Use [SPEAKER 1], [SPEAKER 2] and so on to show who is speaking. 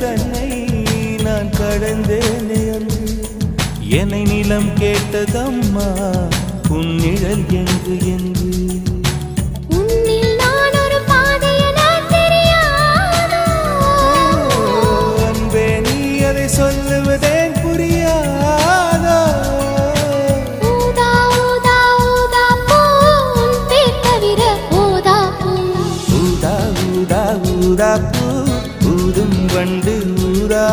[SPEAKER 1] தன்னை நான் கடந்தேனே அன்று என்னை நிலம் கேட்டதம்மா உன் நிழல் எங்கு என்று சொல்லுவதேன் புரியாதோ ஊதா ஊதா ஊதா பூ ஊதும் வண்டு ஊரா